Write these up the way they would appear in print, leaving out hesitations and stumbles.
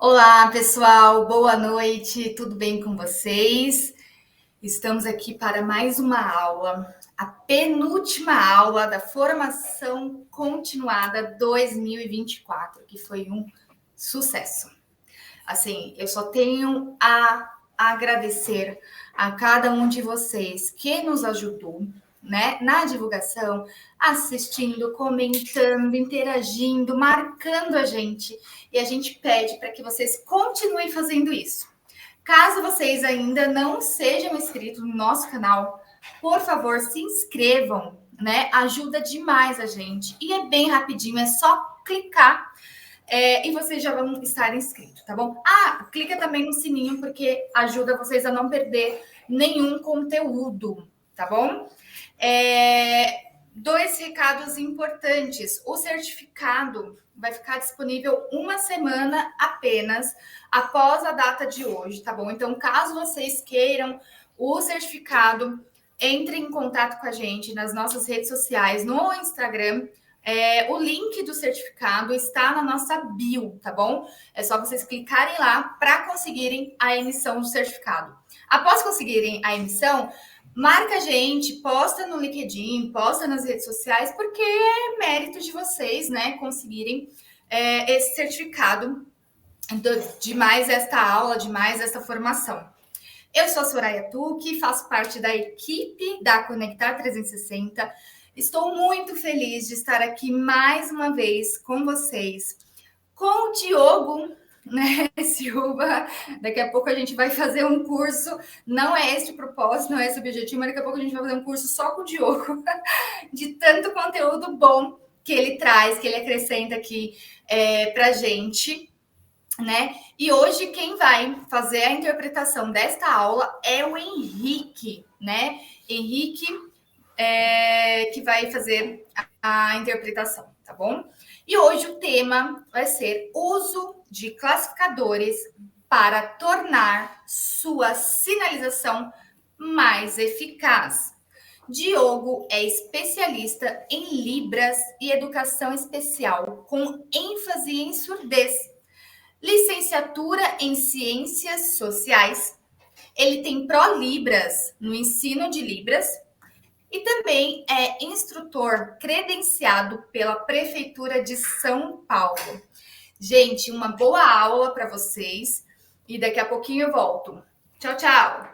Olá, pessoal, boa noite, tudo bem com vocês? Estamos aqui para mais uma aula, a penúltima aula da Formação Continuada 2024, que foi um sucesso. Assim, eu só tenho a agradecer a cada um de vocês que nos ajudou, né, na divulgação, assistindo, comentando, interagindo, marcando a gente. E a gente pede para que vocês continuem fazendo isso. Caso vocês ainda não sejam inscritos no nosso canal, por favor, se inscrevam, né? Ajuda demais a gente. E é bem rapidinho, é só clicar e vocês já vão estar inscritos, tá bom? Clica também no sininho, porque ajuda vocês a não perder nenhum conteúdo, tá bom? Dois recados importantes. O certificado vai ficar disponível uma semana apenas após a data de hoje, tá bom? Então, caso vocês queiram o certificado, entrem em contato com a gente nas nossas redes sociais, no Instagram. O link do certificado está na nossa bio, tá bom? É só vocês clicarem lá para conseguirem a emissão do certificado. Após conseguirem a emissão, marca a gente, posta no LinkedIn, posta nas redes sociais, porque é mérito de vocês, né, conseguirem esse certificado de mais esta aula, de mais esta formação. Eu sou a Soraya Tucci, faço parte da equipe da Conectar 360. Estou muito feliz de estar aqui mais uma vez com vocês, com o Diogo, né, Silva. Daqui a pouco a gente vai fazer um curso. Não é esse o propósito, não é esse o objetivo, mas daqui a pouco a gente vai fazer um curso só com o Diogo, de tanto conteúdo bom que ele traz, que ele acrescenta aqui para gente, né? E hoje quem vai fazer a interpretação desta aula é o Henrique, né? Henrique que vai fazer a interpretação, tá bom? E hoje o tema vai ser uso de classificadores para tornar sua sinalização mais eficaz. Diogo é especialista em Libras e educação especial, com ênfase em surdez. Licenciatura em Ciências Sociais. Ele tem Pró-Libras no ensino de Libras e também é instrutor credenciado pela Prefeitura de São Paulo. Gente, uma boa aula para vocês e daqui a pouquinho eu volto. Tchau, tchau!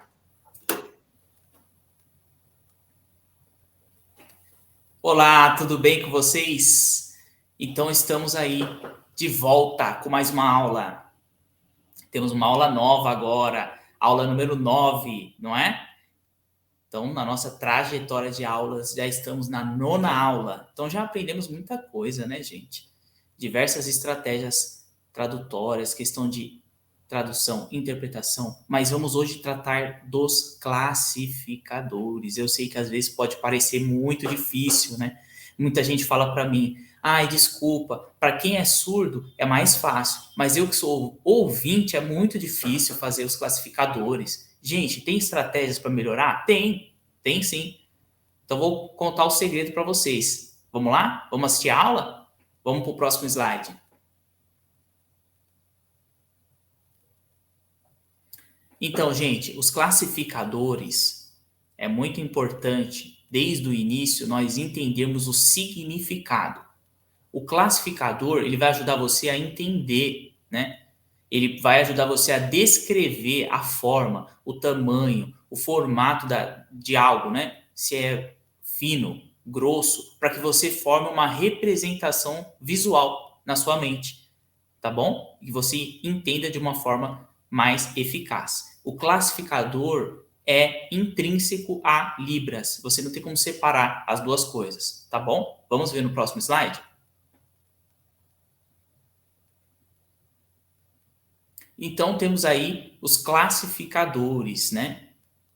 Olá, tudo bem com vocês? Então estamos aí de volta com mais uma aula. Temos uma aula nova agora, aula número 9, não é? Então, na nossa trajetória de aulas, já estamos na 9ª aula. Então, já aprendemos muita coisa, né, gente? Diversas estratégias tradutórias, questão de tradução, interpretação. Mas vamos hoje tratar dos classificadores. Eu sei que às vezes pode parecer muito difícil, né? Muita gente fala para mim, ai, desculpa, para quem é surdo é mais fácil, mas eu que sou ouvinte é muito difícil fazer os classificadores. Gente, tem estratégias para melhorar? Tem sim. Então vou contar o segredo para vocês. Vamos lá? Vamos assistir a aula? Vamos para o próximo slide. Então, gente, os classificadores é muito importante desde o início nós entendermos o significado. O classificador, ele vai ajudar você a entender, né? Ele vai ajudar você a descrever a forma, o tamanho, o formato de algo, né? Se é fino, grosso, para que você forme uma representação visual na sua mente, tá bom? E você entenda de uma forma mais eficaz. O classificador é intrínseco a Libras. Você não tem como separar as duas coisas, tá bom? Vamos ver no próximo slide? Então, temos aí os classificadores, né?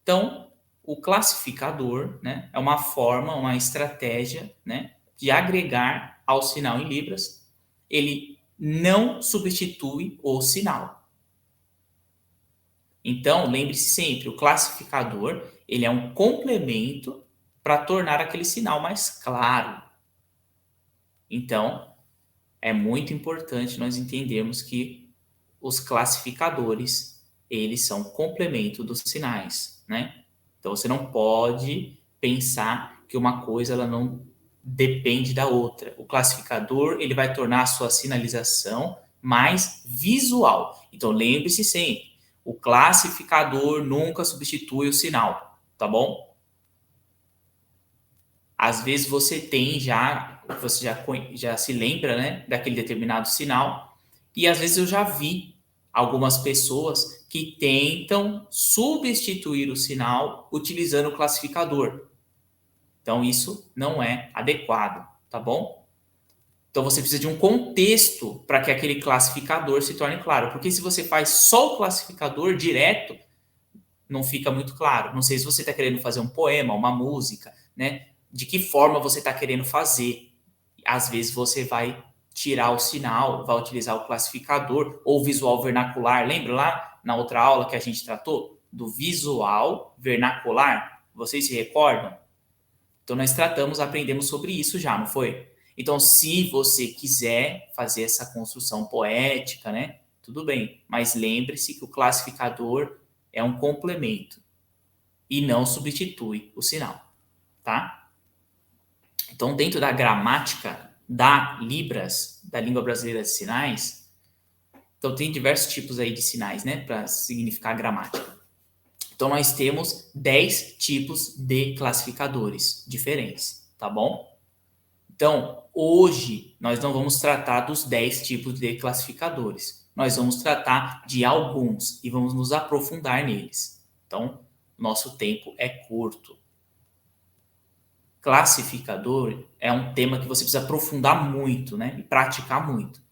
Então, o classificador, né, é uma forma, uma estratégia, né, de agregar ao sinal em Libras. Ele não substitui o sinal. Então, lembre-se sempre, o classificador, ele é um complemento para tornar aquele sinal mais claro. Então, é muito importante nós entendermos que os classificadores, eles são complemento dos sinais, né? Então, você não pode pensar que uma coisa ela não depende da outra. O classificador, ele vai tornar a sua sinalização mais visual. Então, lembre-se sempre, o classificador nunca substitui o sinal, tá bom? Às vezes você já se lembra, né, daquele determinado sinal, e às vezes eu já vi algumas pessoas que tentam substituir o sinal utilizando o classificador. Então, isso não é adequado, tá bom? Então, você precisa de um contexto para que aquele classificador se torne claro. Porque se você faz só o classificador direto, não fica muito claro. Não sei se você está querendo fazer um poema, uma música, né? De que forma você está querendo fazer. Às vezes você vai tirar o sinal, vai utilizar o classificador ou visual vernacular. Lembra lá na outra aula que a gente tratou do visual vernacular? Vocês se recordam? Então, nós aprendemos sobre isso já, não foi? Então, se você quiser fazer essa construção poética, né? Tudo bem, mas lembre-se que o classificador é um complemento e não substitui o sinal, tá? Então, dentro da gramática da Libras, da Língua Brasileira de Sinais, então tem diversos tipos aí de sinais, né? Para significar gramática. Então, nós temos 10 tipos de classificadores diferentes, tá bom? Então, hoje, nós não vamos tratar dos 10 tipos de classificadores. Nós vamos tratar de alguns e vamos nos aprofundar neles. Então, nosso tempo é curto. Classificador é um tema que você precisa aprofundar muito, né? E praticar muito.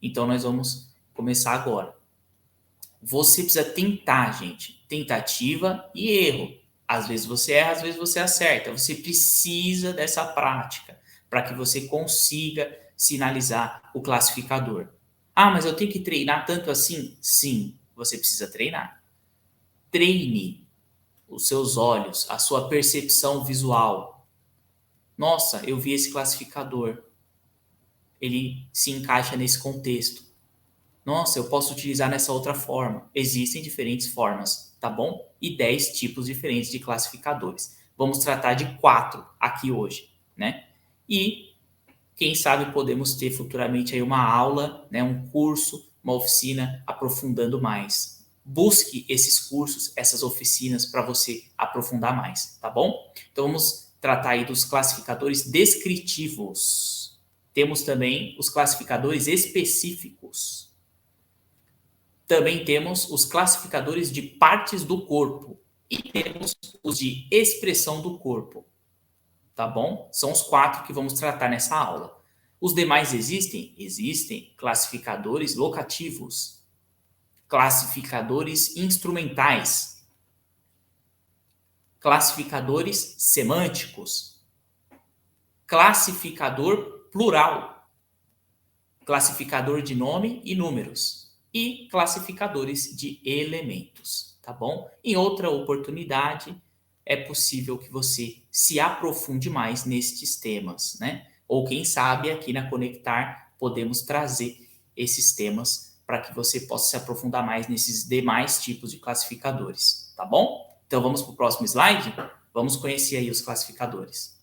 Então, nós vamos começar agora. Você precisa tentar, gente. Tentativa e erro. Às vezes você erra, às vezes você acerta. Você precisa dessa prática para que você consiga sinalizar o classificador. Ah, mas eu tenho que treinar tanto assim? Sim, você precisa treinar. Treine os seus olhos, a sua percepção visual. Nossa, eu vi esse classificador. Ele se encaixa nesse contexto. Nossa, eu posso utilizar nessa outra forma. Existem diferentes formas, tá bom? E 10 tipos diferentes de classificadores. Vamos tratar de 4 aqui hoje, né? E, quem sabe, podemos ter futuramente aí uma aula, né? Um curso, uma oficina aprofundando mais. Busque esses cursos, essas oficinas para você aprofundar mais, tá bom? Então, vamos tratar aí dos classificadores descritivos. Temos também os classificadores específicos. Também temos os classificadores de partes do corpo e temos os de expressão do corpo, tá bom? São os 4 que vamos tratar nessa aula. Os demais existem? Existem classificadores locativos, classificadores instrumentais, classificadores semânticos, classificador plural, classificador de nome e números e classificadores de elementos, tá bom? Em outra oportunidade, é possível que você se aprofunde mais nestes temas, né? Ou quem sabe aqui na Conectar podemos trazer esses temas para que você possa se aprofundar mais nesses demais tipos de classificadores, tá bom? Então vamos para o próximo slide? Vamos conhecer aí os classificadores.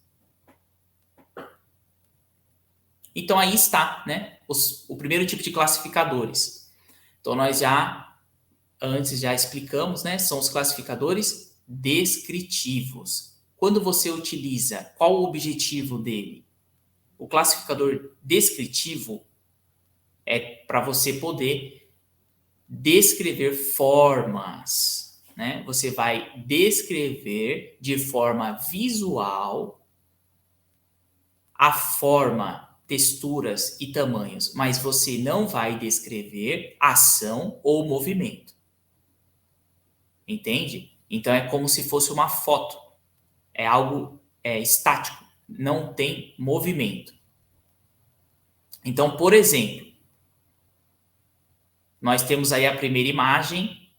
Então aí está, né? O primeiro tipo de classificadores. Então, nós antes já explicamos, né? São os classificadores descritivos. Quando você utiliza, qual o objetivo dele? O classificador descritivo é para você poder descrever formas, né? Você vai descrever de forma visual a forma, texturas e tamanhos, mas você não vai descrever ação ou movimento. Entende? Então é como se fosse uma foto. É algo estático, não tem movimento. Então, por exemplo, nós temos aí a primeira imagem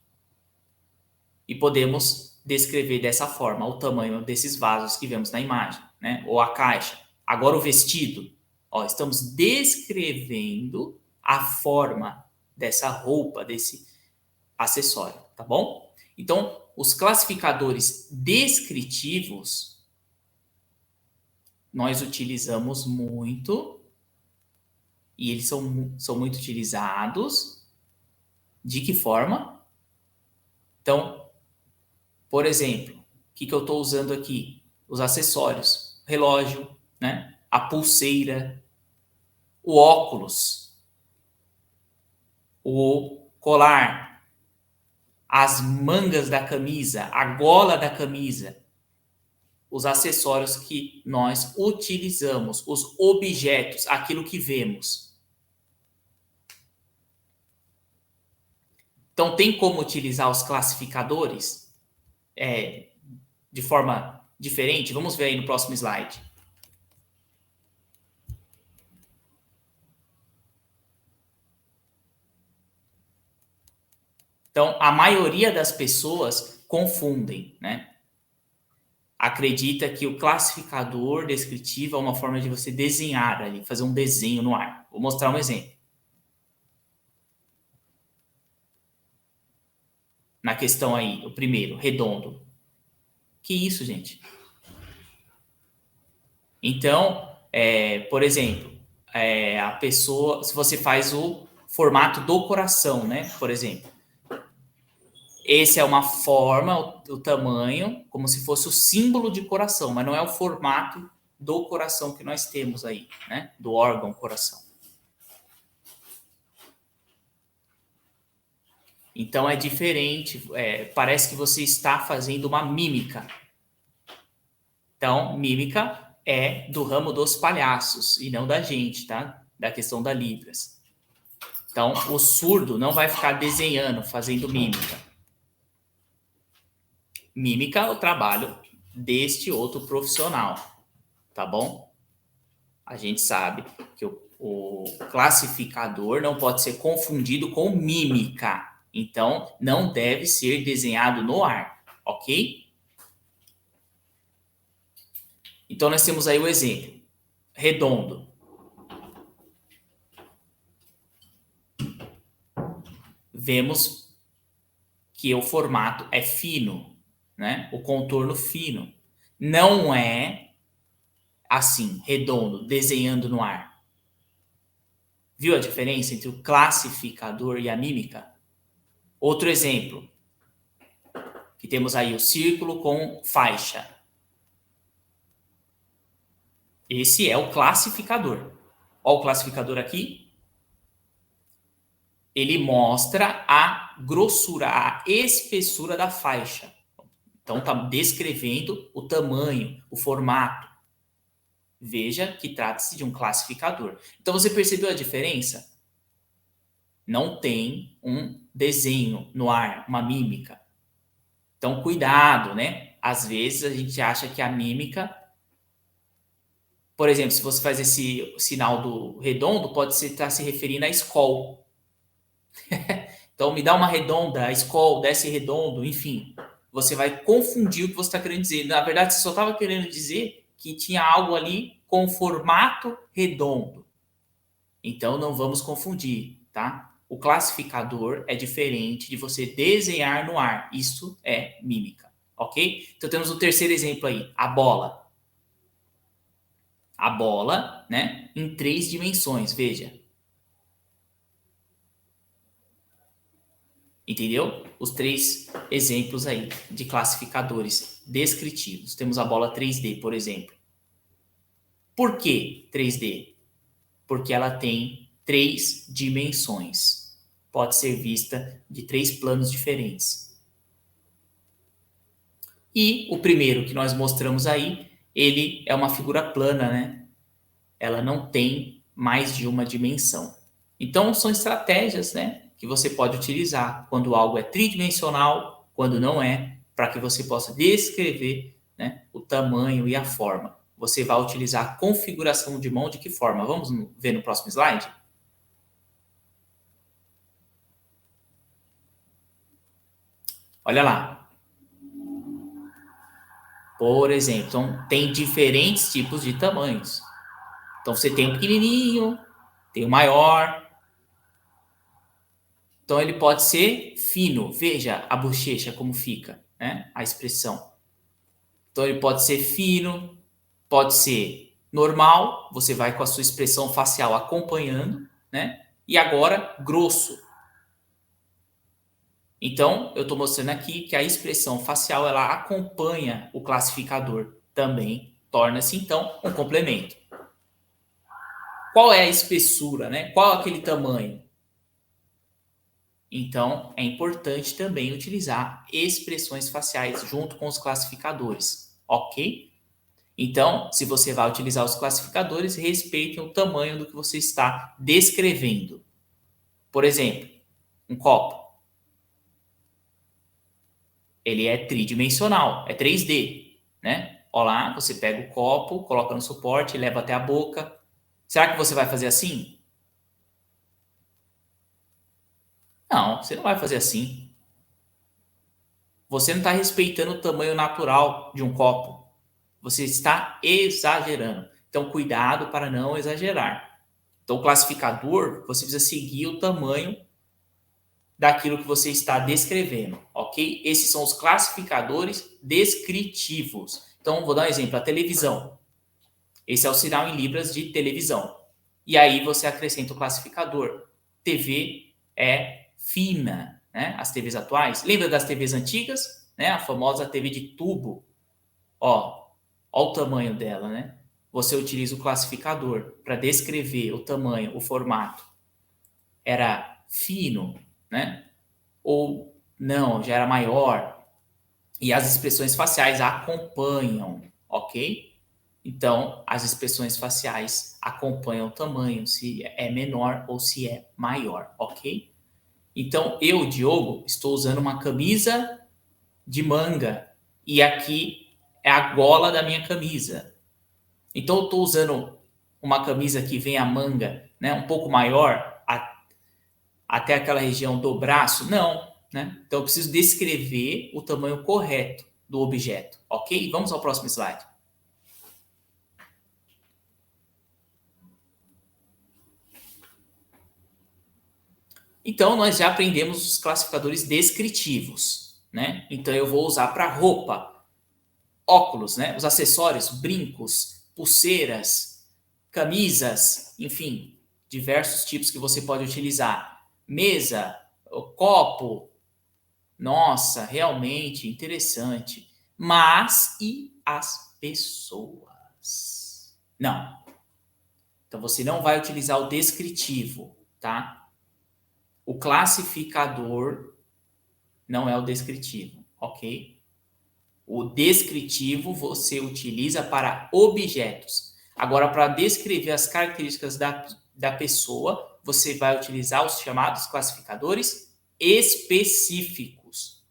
e podemos descrever dessa forma o tamanho desses vasos que vemos na imagem, né? Ou a caixa. Agora o vestido. Ó, estamos descrevendo a forma dessa roupa, desse acessório, tá bom? Então, os classificadores descritivos nós utilizamos muito e eles são muito utilizados. De que forma? Então, por exemplo, o que eu estou usando aqui? Os acessórios, relógio, né? A pulseira, o óculos, o colar, as mangas da camisa, a gola da camisa, os acessórios que nós utilizamos, os objetos, aquilo que vemos. Então, tem como utilizar os classificadores de forma diferente? Vamos ver aí no próximo slide. Então, a maioria das pessoas confundem, né? Acredita que o classificador descritivo é uma forma de você desenhar ali, fazer um desenho no ar. Vou mostrar um exemplo. Na questão aí, o primeiro, redondo. Que isso, gente? Então, por exemplo, a pessoa, se você faz o formato do coração, né? Por exemplo. Esse é uma forma, o tamanho, como se fosse o símbolo de coração, mas não é o formato do coração que nós temos aí, né? Do órgão coração. Então é diferente, parece que você está fazendo uma mímica. Então, mímica é do ramo dos palhaços e não da gente, tá? Da questão da Libras. Então, o surdo não vai ficar desenhando, fazendo mímica. Mímica é o trabalho deste outro profissional, tá bom? A gente sabe que o classificador não pode ser confundido com mímica. Então, não deve ser desenhado no ar, ok? Então, nós temos aí o exemplo. Redondo. Vemos que o formato é fino, né? O contorno fino. Não é assim, redondo, desenhando no ar. Viu a diferença entre o classificador e a mímica? Outro exemplo, que temos aí o círculo com faixa. Esse é o classificador. Olha o classificador aqui. Ele mostra a grossura, a espessura da faixa. Então, está descrevendo o tamanho, o formato. Veja que trata-se de um classificador. Então, você percebeu a diferença? Não tem um desenho no ar, uma mímica. Então, cuidado, né? Às vezes, a gente acha que a mímica... Por exemplo, se você faz esse sinal do redondo, pode estar se referindo à escola. Então, me dá uma redonda, a escola, desce redondo, enfim. Você vai confundir o que você está querendo dizer. Na verdade, você só estava querendo dizer que tinha algo ali com formato redondo. Então, não vamos confundir, tá? O classificador é diferente de você desenhar no ar. Isso é mímica, ok? Então, temos o terceiro exemplo aí, a bola. A bola, né, em 3 dimensões, veja. Entendeu? Os 3 exemplos aí de classificadores descritivos. Temos a bola 3D, por exemplo. Por que 3D? Porque ela tem 3 dimensões. Pode ser vista de 3 planos diferentes. E o primeiro que nós mostramos aí, ele é uma figura plana, né? Ela não tem mais de uma dimensão. Então, são estratégias, né, que você pode utilizar quando algo é tridimensional, quando não é, para que você possa descrever, né, o tamanho e a forma. Você vai utilizar a configuração de mão de que forma? Vamos ver no próximo slide? Olha lá. Por exemplo, então, tem diferentes tipos de tamanhos. Então, você tem o pequenininho, tem o maior. Então, ele pode ser fino. Veja a bochecha como fica, né? A expressão. Então, ele pode ser fino, pode ser normal. Você vai com a sua expressão facial acompanhando, né? E agora, grosso. Então, eu estou mostrando aqui que a expressão facial, ela acompanha o classificador. Também torna-se, então, um complemento. Qual é a espessura, né? Qual é aquele tamanho? Então, é importante também utilizar expressões faciais junto com os classificadores, ok? Então, se você vai utilizar os classificadores, respeitem o tamanho do que você está descrevendo. Por exemplo, um copo. Ele é tridimensional, é 3D, né? Olha lá, você pega o copo, coloca no suporte, leva até a boca. Será que você vai fazer assim? Não, você não vai fazer assim. Você não está respeitando o tamanho natural de um copo. Você está exagerando. Então, cuidado para não exagerar. Então, o classificador, você precisa seguir o tamanho daquilo que você está descrevendo, ok? Esses são os classificadores descritivos. Então, vou dar um exemplo. A televisão. Esse é o sinal em libras de televisão. E aí você acrescenta o classificador. TV é fina, né? As TVs atuais. Lembra das TVs antigas? Né? A famosa TV de tubo. Ó o tamanho dela, né? Você utiliza o classificador para descrever o tamanho, o formato. Era fino, né? Ou não, já era maior. E as expressões faciais acompanham, ok? Então, as expressões faciais acompanham o tamanho, se é menor ou se é maior, ok? Então, eu, Diogo, estou usando uma camisa de manga e aqui é a gola da minha camisa. Então, eu estou usando uma camisa que vem a manga, né, um pouco maior, até aquela região do braço? Não, né? Então, eu preciso descrever o tamanho correto do objeto, ok? Vamos ao próximo slide. Então, nós já aprendemos os classificadores descritivos, né? Então, eu vou usar para roupa, óculos, né? Os acessórios, brincos, pulseiras, camisas, enfim, diversos tipos que você pode utilizar. Mesa, copo. Nossa, realmente interessante. Mas e as pessoas? Não. Então, você não vai utilizar o descritivo, tá? O classificador não é o descritivo, ok? O descritivo você utiliza para objetos. Agora, para descrever as características da pessoa, você vai utilizar os chamados classificadores específicos,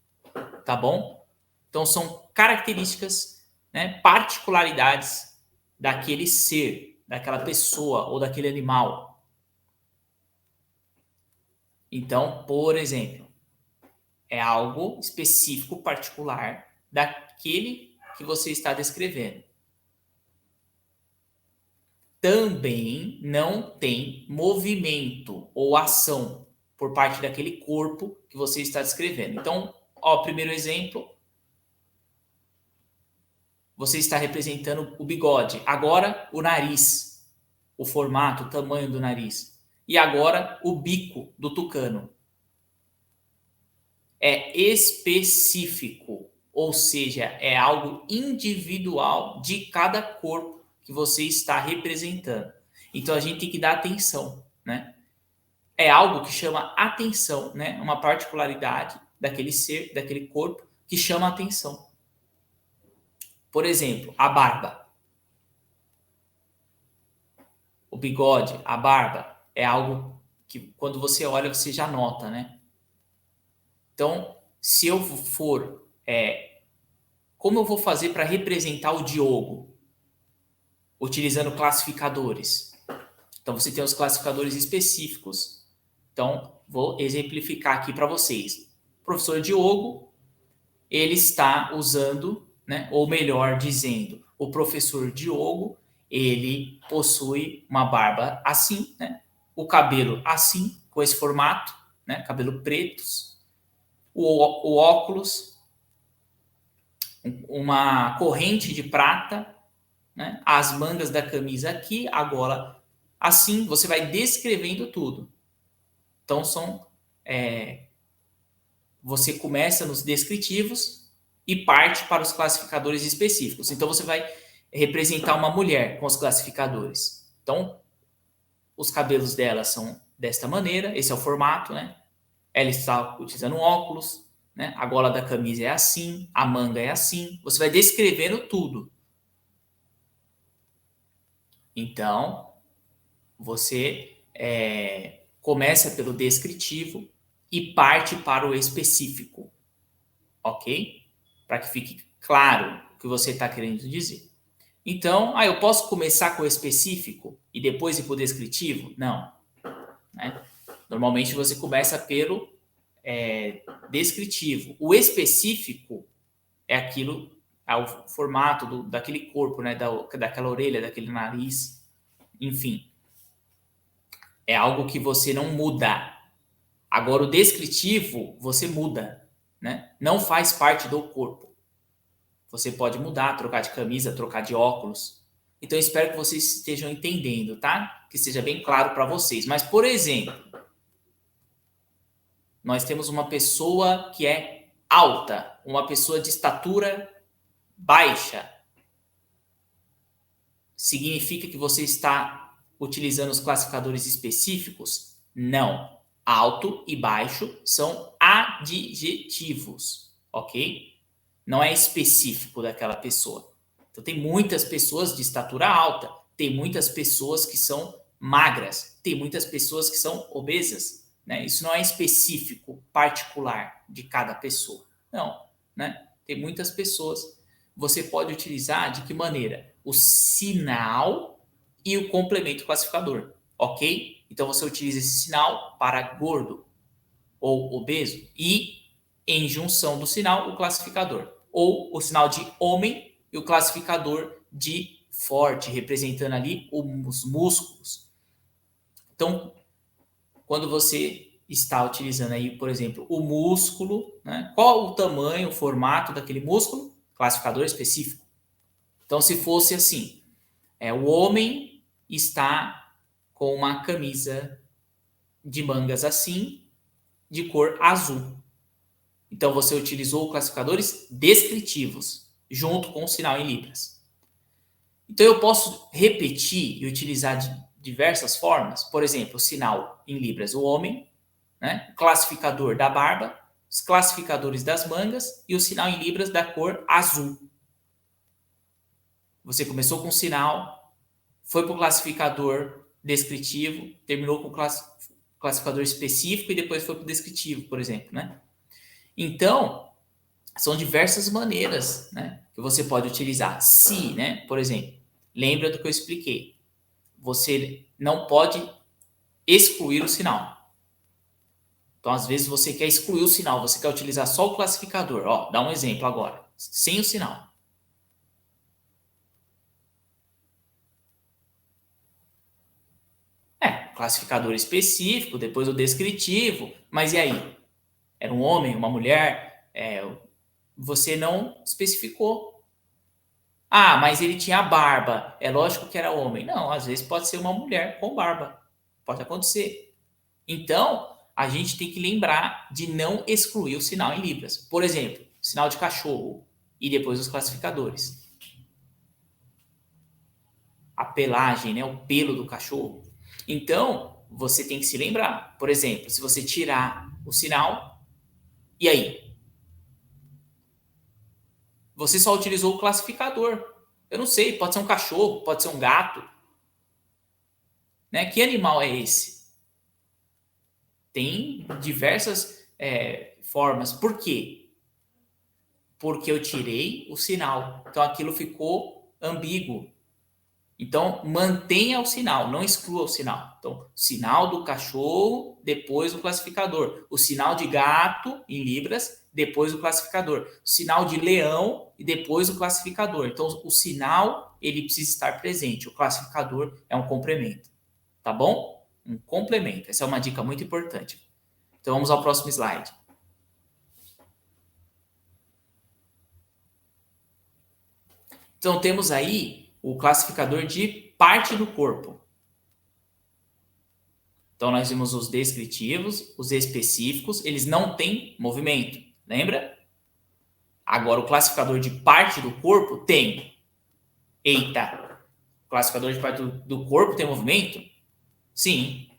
tá bom? Então, são características, né, particularidades daquele ser, daquela pessoa ou daquele animal. Então, por exemplo, é algo específico, particular, daquele que você está descrevendo. Também não tem movimento ou ação por parte daquele corpo que você está descrevendo. Então, ó, primeiro exemplo, você está representando o bigode. Agora, o nariz, o formato, o tamanho do nariz. E agora, o bico do tucano. É específico, ou seja, é algo individual de cada corpo que você está representando. Então a gente tem que dar atenção, né? É algo que chama atenção, né? Uma particularidade daquele ser, daquele corpo que chama atenção. Por exemplo, a barba. O bigode, a barba, é algo que quando você olha você já nota, né? Então, se eu for... como eu vou fazer para representar o Diogo? Utilizando classificadores. Então, você tem os classificadores específicos. Então, vou exemplificar aqui para vocês. O professor Diogo, ele está usando, né, ou melhor dizendo, o professor Diogo, ele possui uma barba assim, né, o cabelo assim, com esse formato, né? Cabelo pretos, o óculos, uma corrente de prata, né? As mangas da camisa aqui, a gola assim, você vai descrevendo tudo. Então, você começa nos descritivos e parte para os classificadores específicos. Então, você vai representar uma mulher com os classificadores. Então, os cabelos dela são desta maneira, esse é o formato, né? Ela está utilizando um óculos, né? A gola da camisa é assim, a manga é assim. Você vai descrevendo tudo. Então, você começa pelo descritivo e parte para o específico, ok? Para que fique claro o que você está querendo dizer. Então, eu posso começar com o específico e depois ir para o descritivo? Não. Né? Normalmente você começa pelo descritivo. O específico é o formato daquele corpo, né? Daquela orelha, daquele nariz, enfim. É algo que você não muda. Agora, o descritivo, você muda, né? Não faz parte do corpo. Você pode mudar, trocar de camisa, trocar de óculos. Então, eu espero que vocês estejam entendendo, tá? Que seja bem claro para vocês. Mas, por exemplo, nós temos uma pessoa que é alta, uma pessoa de estatura baixa. Significa que você está utilizando os classificadores específicos? Não. Alto e baixo são adjetivos, ok? Não é específico daquela pessoa. Então, tem muitas pessoas de estatura alta, tem muitas pessoas que são magras, tem muitas pessoas que são obesas, né? Isso não é específico, particular de cada pessoa. Não, né? Tem muitas pessoas. Você pode utilizar de que maneira? O sinal e o complemento classificador, ok? Então, você utiliza esse sinal para gordo ou obeso e, em junção do sinal, o classificador. Ou o sinal de homem e o classificador de forte, representando ali os músculos. Então, quando você está utilizando aí, por exemplo, o músculo, né? Qual o tamanho, o formato daquele músculo? Classificador específico. Então, se fosse assim, o homem está com uma camisa de mangas assim, de cor azul. Então, você utilizou classificadores descritivos, junto com o sinal em libras. Então, eu posso repetir e utilizar de diversas formas. Por exemplo, o sinal em libras, o homem, né? O classificador da barba, os classificadores das mangas e o sinal em libras da cor azul. Você começou com o sinal, foi para o classificador descritivo, terminou com o classificador específico e depois foi para o descritivo, por exemplo, né? Então, são diversas maneiras, né, que você pode utilizar. Se, né, por exemplo, lembra do que eu expliquei. Você não pode excluir o sinal. Então, às vezes, você quer excluir o sinal, você quer utilizar só o classificador. Ó, dá um exemplo agora, sem o sinal. Classificador específico, depois o descritivo. Mas e aí? Era um homem, uma mulher? Você não especificou. Ah, mas ele tinha barba. É lógico que era homem. Não, às vezes pode ser uma mulher com barba. Pode acontecer. Então, a gente tem que lembrar de não excluir o sinal em libras. Por exemplo, sinal de cachorro e depois os classificadores. A pelagem, né? O pelo do cachorro. Então, você tem que se lembrar. Por exemplo, se você tirar o sinal, e aí? Você só utilizou o classificador. Eu não sei, pode ser um cachorro, pode ser um gato. Né? Que animal é esse? Tem diversas formas. Por quê? Porque eu tirei o sinal. Então, aquilo ficou ambíguo. Então, mantenha o sinal, não exclua o sinal. Então, sinal do cachorro, depois o classificador. O sinal de gato, em libras, depois o classificador. O sinal de leão e depois o classificador. Então, o sinal, ele precisa estar presente. O classificador é um complemento. Tá bom? Um complemento. Essa é uma dica muito importante. Então, vamos ao próximo slide. Então, temos aí o classificador de parte do corpo. Então, nós vimos os descritivos, os específicos, eles não têm movimento, lembra? Agora, o classificador de parte do corpo tem. Eita! O classificador de parte do corpo tem movimento? Sim.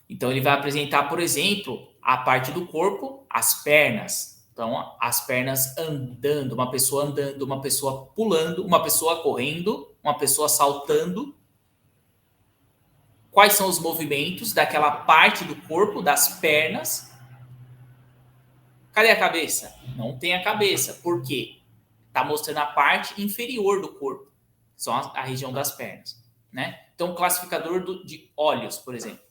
Então, ele vai apresentar, por exemplo, a parte do corpo, as pernas. Então, as pernas andando, uma pessoa andando, uma pessoa pulando, uma pessoa correndo, uma pessoa saltando. Quais são os movimentos daquela parte do corpo, das pernas? Cadê a cabeça? Não tem a cabeça. Por quê? Está mostrando a parte inferior do corpo, só a região das pernas, né? Então, classificador de olhos, por exemplo.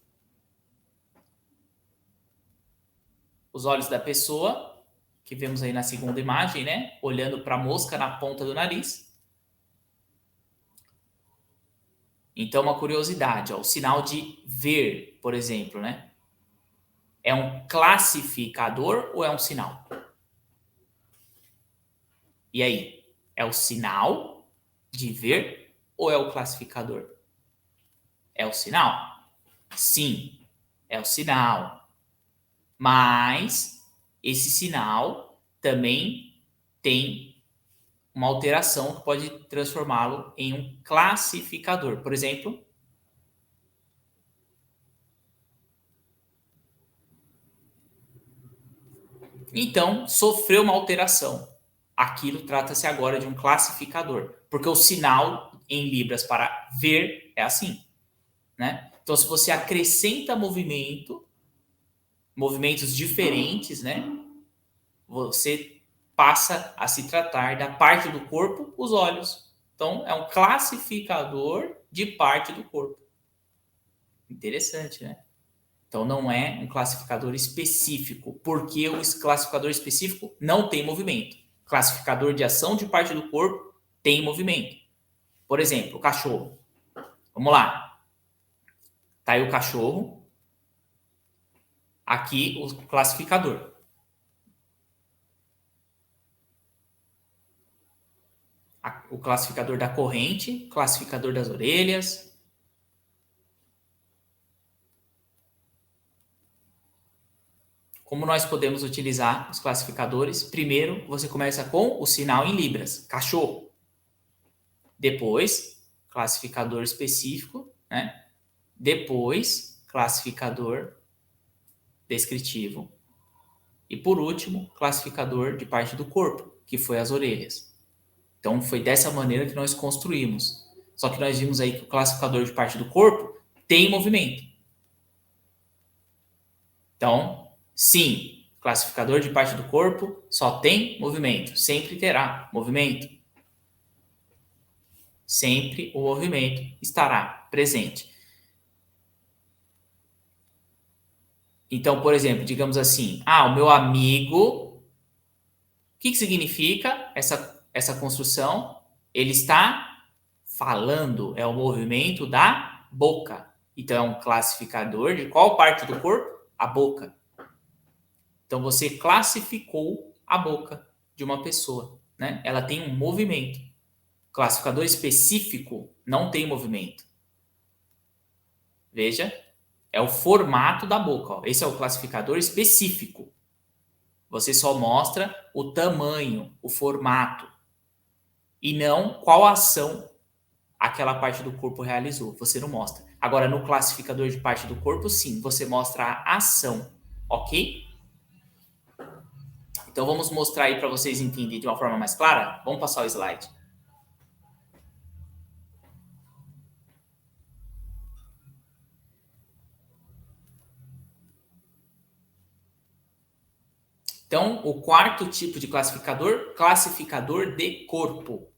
Os olhos da pessoa, que vemos aí na segunda imagem, né? Olhando para a mosca na ponta do nariz. Então, uma curiosidade, ó, o sinal de ver, por exemplo, né? É um classificador ou é um sinal? E aí? É o sinal de ver ou é o classificador? É o sinal? Sim, é o sinal. Mas esse sinal também tem uma alteração que pode transformá-lo em um classificador. Por exemplo, então sofreu uma alteração. Aquilo trata-se agora de um classificador, porque o sinal em libras para ver é assim, né? Então, se você acrescenta movimentos diferentes, né? Você passa a se tratar da parte do corpo, os olhos. Então, é um classificador de parte do corpo. Interessante, né? Então, não é um classificador específico, porque o classificador específico não tem movimento. Classificador de ação de parte do corpo tem movimento. Por exemplo, o cachorro. Vamos lá. Tá aí o cachorro. Aqui o classificador. O classificador da corrente, classificador das orelhas. Como nós podemos utilizar os classificadores? Primeiro, você começa com o sinal em libras, cachorro. Depois, classificador específico, né? Depois, classificador descritivo. E por último, classificador de parte do corpo, que foi as orelhas. Então, foi dessa maneira que nós construímos. Só que nós vimos aí que o classificador de parte do corpo tem movimento. Então, sim, classificador de parte do corpo só tem movimento. Sempre terá movimento. Sempre o movimento estará presente. Então, por exemplo, digamos assim, o meu amigo, o que significa essa construção? Ele está falando, é o movimento da boca. Então, é um classificador de qual parte do corpo? A boca. Então, você classificou a boca de uma pessoa, né? Ela tem um movimento. Classificador específico não tem movimento. Veja, é o formato da boca. Ó. Esse é o classificador específico. Você só mostra o tamanho, o formato, e não qual ação aquela parte do corpo realizou. Você não mostra. Agora, no classificador de parte do corpo, sim, você mostra a ação, ok? Então, vamos mostrar aí para vocês entenderem de uma forma mais clara? Vamos passar o slide. Então, o quarto tipo de classificador, classificador de corpo.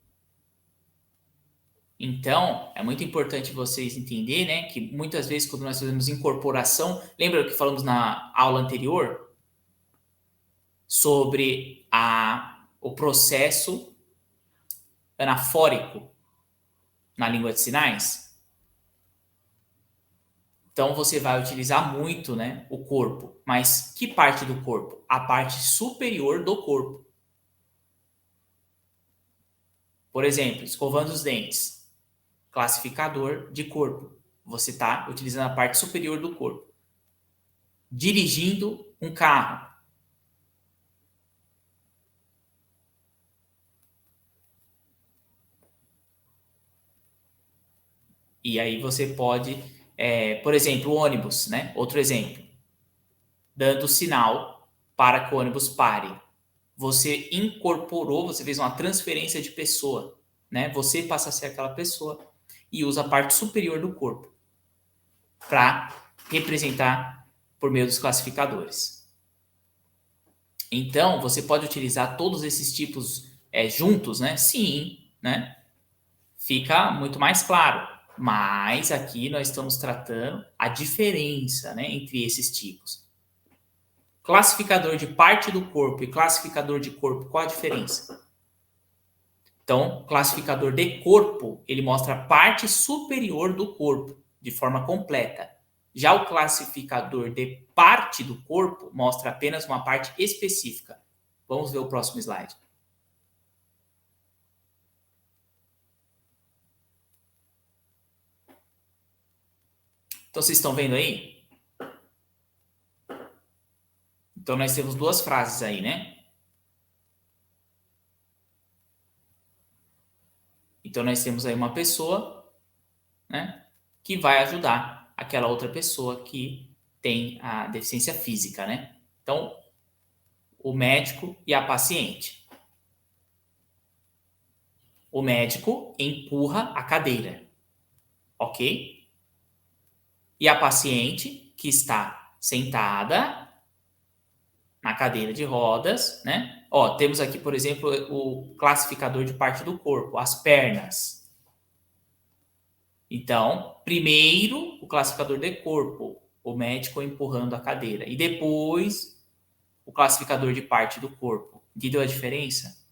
Então, é muito importante vocês entenderem, né, que muitas vezes quando nós fazemos incorporação, lembra o que falamos na aula anterior? Sobre o processo anafórico na língua de sinais? Então, você vai utilizar muito, né, o corpo. Mas que parte do corpo? A parte superior do corpo. Por exemplo, escovando os dentes. Classificador de corpo. Você está utilizando a parte superior do corpo. Dirigindo um carro. E aí você pode, por exemplo, o ônibus, né? Outro exemplo. Dando sinal para que o ônibus pare. Você incorporou, você fez uma transferência de pessoa, né? Você passa a ser aquela pessoa e usa a parte superior do corpo para representar por meio dos classificadores. Então, você pode utilizar todos esses tipos juntos, né? Sim, né? Fica muito mais claro. Mas aqui nós estamos tratando a diferença, né, entre esses tipos. Classificador de parte do corpo e classificador de corpo, qual a diferença? Então, classificador de corpo, ele mostra a parte superior do corpo, de forma completa. Já o classificador de parte do corpo mostra apenas uma parte específica. Vamos ver o próximo slide. Então, vocês estão vendo aí? Então, nós temos duas frases aí, né? Então, nós temos aí uma pessoa, né, que vai ajudar aquela outra pessoa que tem a deficiência física, né? Então, o médico e a paciente. O médico empurra a cadeira, ok? E a paciente, que está sentada na cadeira de rodas, né? Ó, temos aqui, por exemplo, o classificador de parte do corpo, as pernas. Então, primeiro, o classificador de corpo, o médico empurrando a cadeira. E depois, o classificador de parte do corpo. Entendeu a diferença?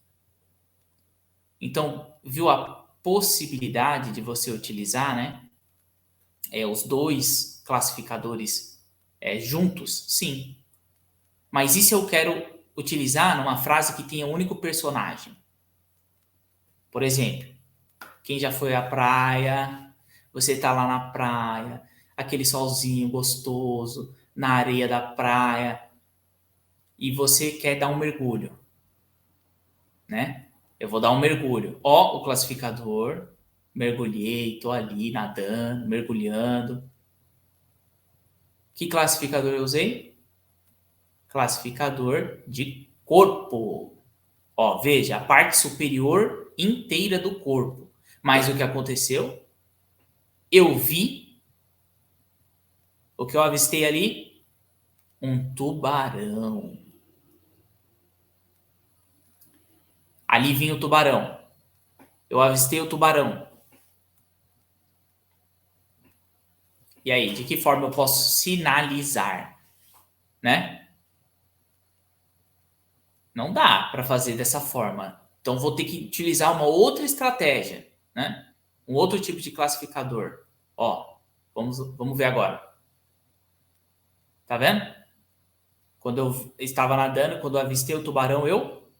Então, viu a possibilidade de você utilizar, né? Os dois classificadores juntos? Sim. Mas e se eu quero utilizar numa frase que tenha um único personagem? Por exemplo, quem já foi à praia, você está lá na praia, aquele solzinho gostoso, na areia da praia, e você quer dar um mergulho, né? Eu vou dar um mergulho. Ó, o classificador, mergulhei, tô ali nadando, mergulhando. Que classificador eu usei? Classificador de corpo. Ó, veja, a parte superior inteira do corpo. Mas o que aconteceu? Eu vi, o que eu avistei ali? Um tubarão. Ali vinha o tubarão. Eu avistei o tubarão. E aí, de que forma eu posso sinalizar, né? Não dá para fazer dessa forma. Então, vou ter que utilizar uma outra estratégia, né? Um outro tipo de classificador. Ó, vamos ver agora. Tá vendo? Quando eu estava nadando, quando eu avistei o tubarão, eu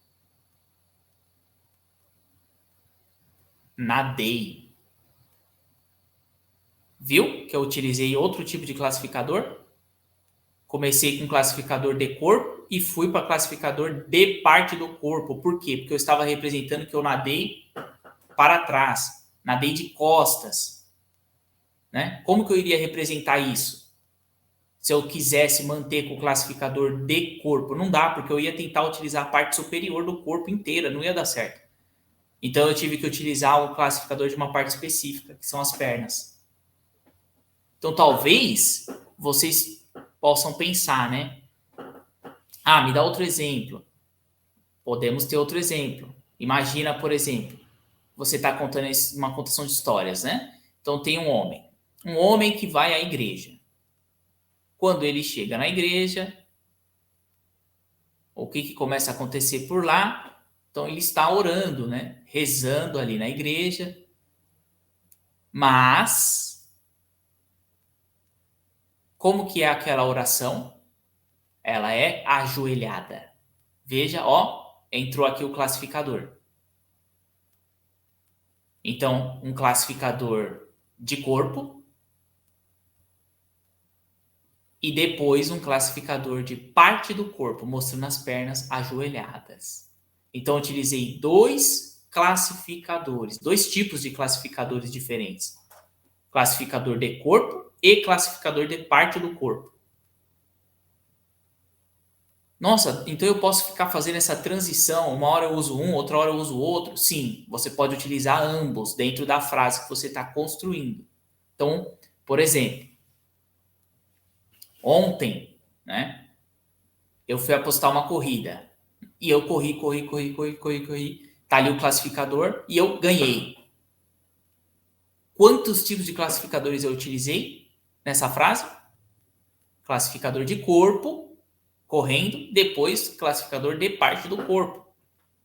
nadei. Viu que eu utilizei outro tipo de classificador? Comecei com classificador de corpo e fui para classificador de parte do corpo. Por quê? Porque eu estava representando que eu nadei para trás, nadei de costas, né? Como que eu iria representar isso? Se eu quisesse manter com o classificador de corpo, não dá, porque eu ia tentar utilizar a parte superior do corpo inteira, não ia dar certo. Então eu tive que utilizar o classificador de uma parte específica, que são as pernas. Então talvez vocês possam pensar, né? Ah, me dá outro exemplo. Podemos ter outro exemplo. Imagina, por exemplo, você está contando uma contação de histórias, né? Então tem um homem que vai à igreja. Quando ele chega na igreja, o que começa a acontecer por lá? Então ele está orando, né? Rezando ali na igreja, mas Como que é aquela oração? Ela é ajoelhada. Veja, ó, entrou aqui o classificador. Então, um classificador de corpo e depois um classificador de parte do corpo, mostrando as pernas ajoelhadas. Então, eu utilizei dois classificadores, dois tipos de classificadores diferentes. Classificador de corpo e classificador de parte do corpo. Nossa, então eu posso ficar fazendo essa transição, uma hora eu uso um, outra hora eu uso outro? Sim, você pode utilizar ambos dentro da frase que você está construindo. Então, por exemplo, ontem, né, eu fui apostar uma corrida e eu corri. Tá ali o classificador e eu ganhei. Quantos tipos de classificadores eu utilizei nessa frase? Classificador de corpo, correndo, depois classificador de parte do corpo,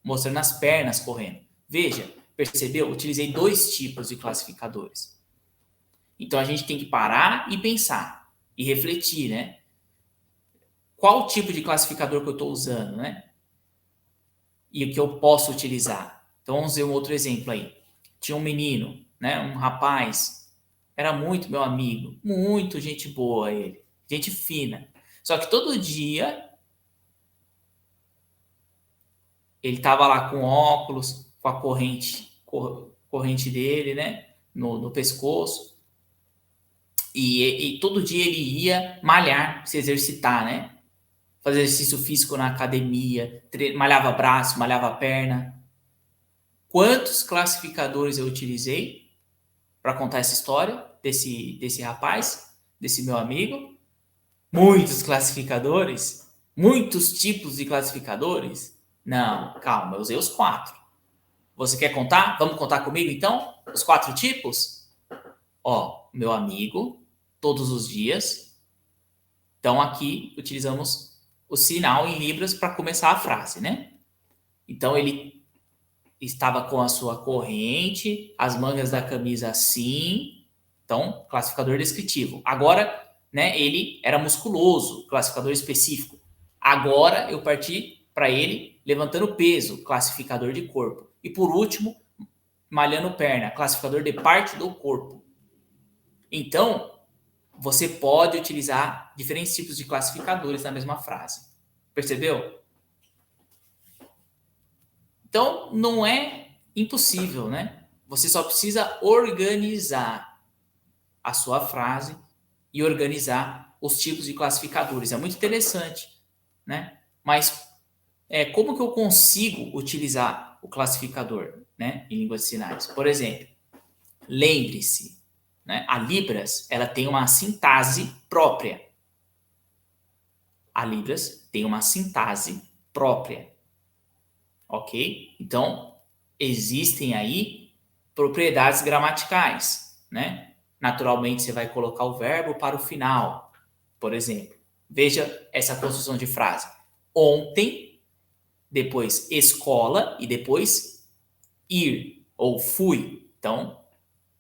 mostrando as pernas correndo. Veja, percebeu? Utilizei dois tipos de classificadores. Então a gente tem que parar e pensar e refletir, né? Qual tipo de classificador que eu estou usando, né? E o que eu posso utilizar. Então vamos ver um outro exemplo aí. Tinha um menino, né? Um rapaz, era muito meu amigo, muito gente boa ele, gente fina. Só que todo dia ele tava lá com óculos, com a corrente dele, né? No pescoço. E todo dia ele ia malhar, se exercitar, né? Fazer exercício físico na academia, malhava braço, malhava perna. Quantos classificadores eu utilizei para contar essa história desse rapaz, desse meu amigo? Muitos classificadores? Muitos tipos de classificadores? Não, calma, eu usei os 4. Você quer contar? Vamos contar comigo então? Os 4 tipos? Ó, meu amigo, todos os dias. Então aqui utilizamos o sinal em libras para começar a frase, né? Então ele estava com a sua corrente, as mangas da camisa assim. Então, classificador descritivo. Agora, né, ele era musculoso, classificador específico. Agora eu parti para ele levantando peso, classificador de corpo. E por último, malhando perna, classificador de parte do corpo. Então, você pode utilizar diferentes tipos de classificadores na mesma frase. Percebeu? Então, não é impossível, né? Você só precisa organizar a sua frase e organizar os tipos de classificadores. É muito interessante, né? Mas como que eu consigo utilizar o classificador, né, em língua de sinais? Por exemplo, lembre-se, né, a Libras ela tem uma sintaxe própria. A Libras tem uma sintaxe própria. Ok? Então, existem aí propriedades gramaticais, né? Naturalmente, você vai colocar o verbo para o final. Por exemplo, veja essa construção de frase. Ontem, depois escola e depois ir ou fui. Então,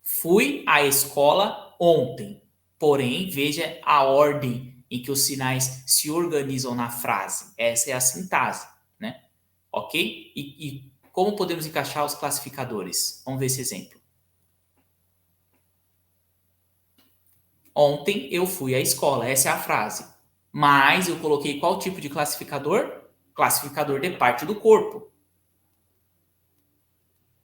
fui à escola ontem. Porém, veja a ordem em que os sinais se organizam na frase. Essa é a sintaxe, né? Ok? E como podemos encaixar os classificadores? Vamos ver esse exemplo. Ontem eu fui à escola. Essa é a frase. Mas eu coloquei qual tipo de classificador? Classificador de parte do corpo.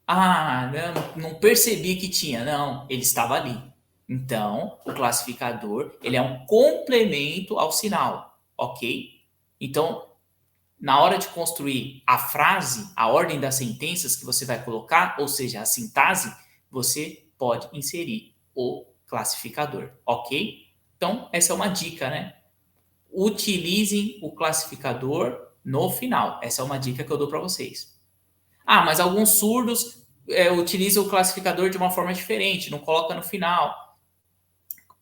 Ah, não percebi que tinha. Não, ele estava ali. Então, o classificador, ele é um complemento ao sinal, ok? Então, na hora de construir a frase, a ordem das sentenças que você vai colocar, ou seja, a sintaxe, você pode inserir o classificador, ok? Então, essa é uma dica, né? Utilizem o classificador no final. Essa é uma dica que eu dou para vocês. Ah, mas alguns surdos utilizam o classificador de uma forma diferente, não coloca no final.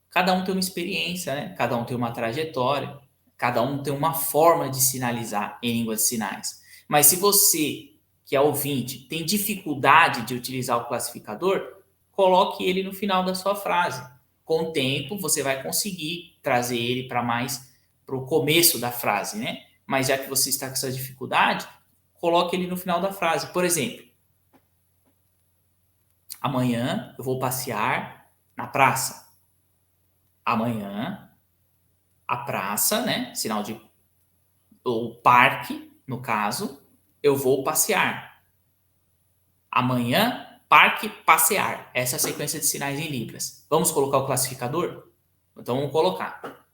Cada um tem uma experiência, né? Cada um tem uma trajetória, cada um tem uma forma de sinalizar em língua de sinais. Mas se você, que é ouvinte, tem dificuldade de utilizar o classificador, coloque ele no final da sua frase. Com o tempo, você vai conseguir trazer ele para o começo da frase, né? Mas já que você está com essa dificuldade, coloque ele no final da frase. Por exemplo, amanhã eu vou passear na praça. Amanhã, a praça, né? Sinal de... o parque, no caso, eu vou passear. Amanhã, parque, passear. Essa é a sequência de sinais em libras. Vamos colocar o classificador? Então, vamos colocar.